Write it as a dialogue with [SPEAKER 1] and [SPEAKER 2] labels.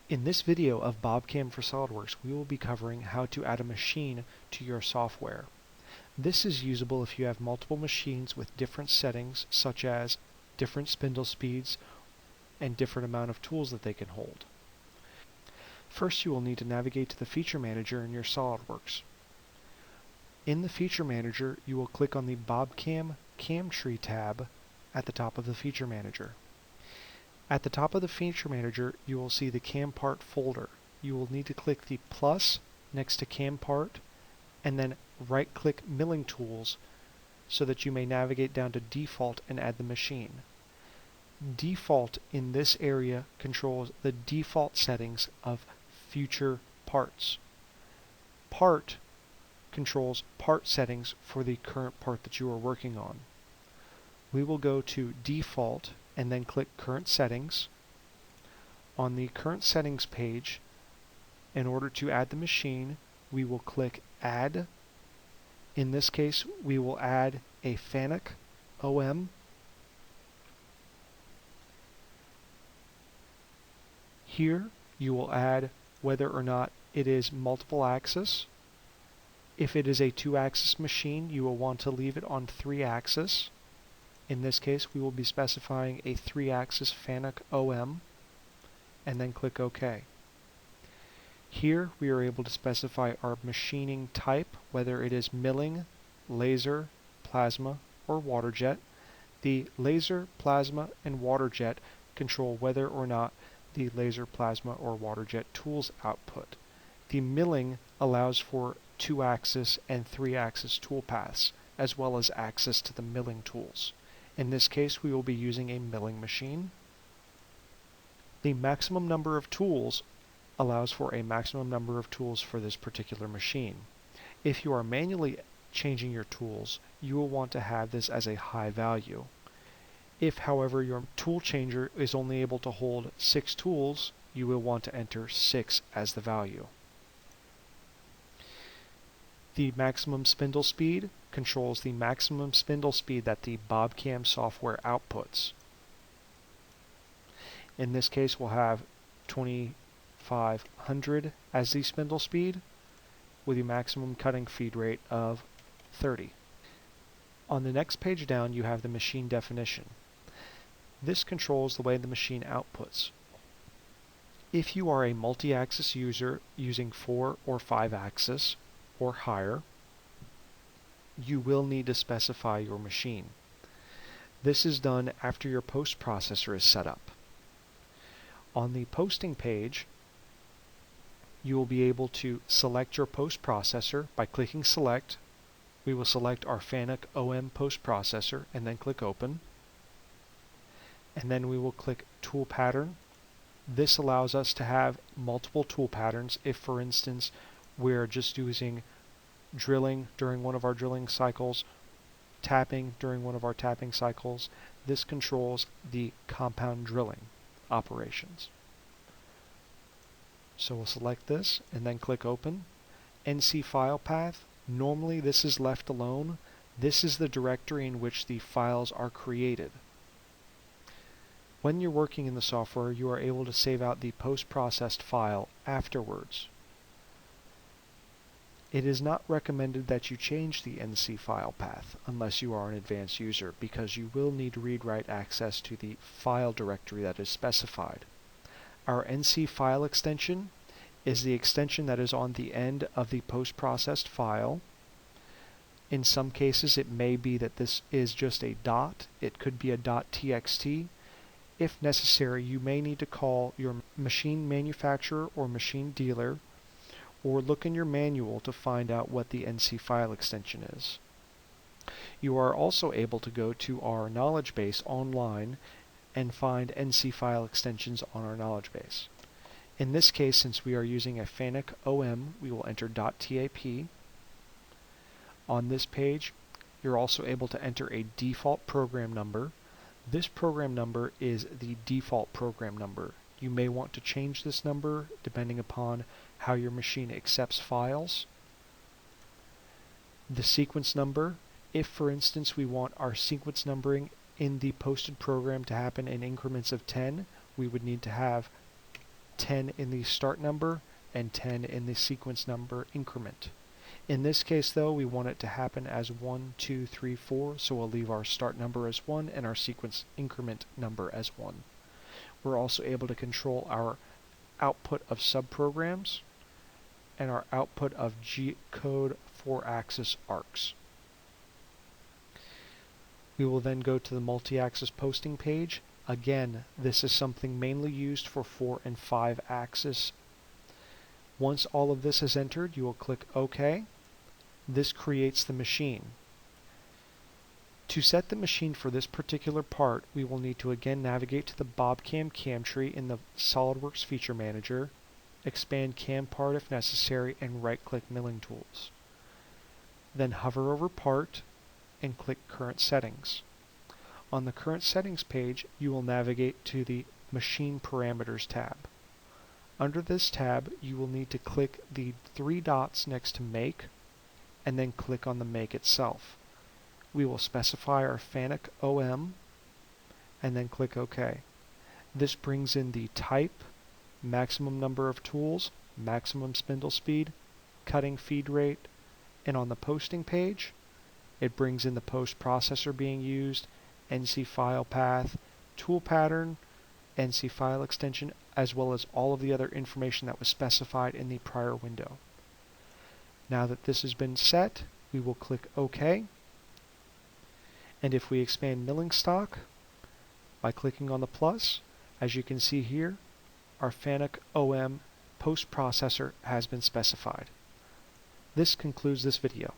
[SPEAKER 1] In this video of BobCAM for SOLIDWORKS, we will be covering how to add a machine to your software. This is usable if you have multiple machines with different settings, such as different spindle speeds and different amount of tools that they can hold. First, you will need to navigate to the Feature Manager in your SOLIDWORKS. In the Feature Manager, you will click on the BobCAM Cam Tree tab at the top of the Feature Manager. At the top of the Feature Manager, you will see the CAM Part folder. You will need to click the plus next to CAM Part and then right-click Milling Tools so that you may navigate down to Default and add the machine. Default in this area controls the default settings of future parts. Part controls part settings for the current part that you are working on. We will go to Default and then click Current Settings. On the Current Settings page, in order to add the machine, we will click Add. In this case, we will add a FANUC OM. Here, you will add whether or not it is multiple axis. If it is a 2-axis machine, you will want to leave it on 3-axis. In this case, we will be specifying a 3-axis FANUC OM, and then click OK. Here, we are able to specify our machining type, whether it is milling, laser, plasma, or water jet. The laser, plasma, and water jet control whether or not the laser, plasma, or water jet tools output. The milling allows for 2-axis and 3-axis tool paths, as well as access to the milling tools. In this case, we will be using a milling machine. The maximum number of tools allows for a maximum number of tools for this particular machine. If you are manually changing your tools, you will want to have this as a high value. If, however, your tool changer is only able to hold 6 tools, you will want to enter 6 as the value. The maximum spindle speed controls the maximum spindle speed that the BobCAM software outputs. In this case, we'll have 2500 as the spindle speed with a maximum cutting feed rate of 30. On the next page down, you have the machine definition. This controls the way the machine outputs. If you are a multi-axis user using 4 or 5-axis or higher, you will need to specify your machine. This is done after your post processor is set up. On the posting page, you will be able to select your post processor by clicking Select. We will select our FANUC OM post processor and then click Open. And then we will click Tool Pattern. This allows us to have multiple tool patterns if, for instance, we're just using drilling during one of our drilling cycles, tapping during one of our tapping cycles. This controls the compound drilling operations. So we'll select this and then click Open. NC file path. Normally this is left alone. This is the directory in which the files are created. When you're working in the software, you are able to save out the post-processed file afterwards. It is not recommended that you change the NC file path unless you are an advanced user, because you will need read-write access to the file directory that is specified. Our NC file extension is the extension that is on the end of the post-processed file. In some cases, it may be that this is just a dot. It could be a .txt. If necessary, you may need to call your machine manufacturer or machine dealer, or look in your manual to find out what the NC file extension is. You are also able to go to our knowledge base online and find NC file extensions on our knowledge base. In this case, since we are using a FANUC OM, we will enter .tap. On this page, you're also able to enter a default program number. This program number is the default program number. You may want to change this number depending upon how your machine accepts files. The sequence number, if for instance we want our sequence numbering in the posted program to happen in increments of 10, we would need to have 10 in the start number and 10 in the sequence number increment. In this case though, we want it to happen as 1, 2, 3, 4, so we'll leave our start number as 1 and our sequence increment number as 1. We're also able to control our output of subprograms and our output of G-code 4-axis arcs. We will then go to the multi-axis posting page. Again, this is something mainly used for 4 and 5 axis. Once all of this is entered, you will click OK. This creates the machine. To set the machine for this particular part, we will need to again navigate to the BobCAM cam tree in the SOLIDWORKS Feature Manager, expand CAM part if necessary, and right-click Milling Tools. Then hover over Part and click Current Settings. On the Current Settings page, you will navigate to the Machine Parameters tab. Under this tab, you will need to click the 3 dots next to Make, and then click on the make itself. We will specify our FANUC OM, and then click OK. This brings in the type, maximum number of tools, maximum spindle speed, cutting feed rate, and on the posting page, it brings in the post processor being used, NC file path, tool pattern, NC file extension, as well as all of the other information that was specified in the prior window. Now that this has been set, we will click OK. And if we expand milling stock by clicking on the plus, as you can see here, our FANUC OM post processor has been specified. This concludes this video.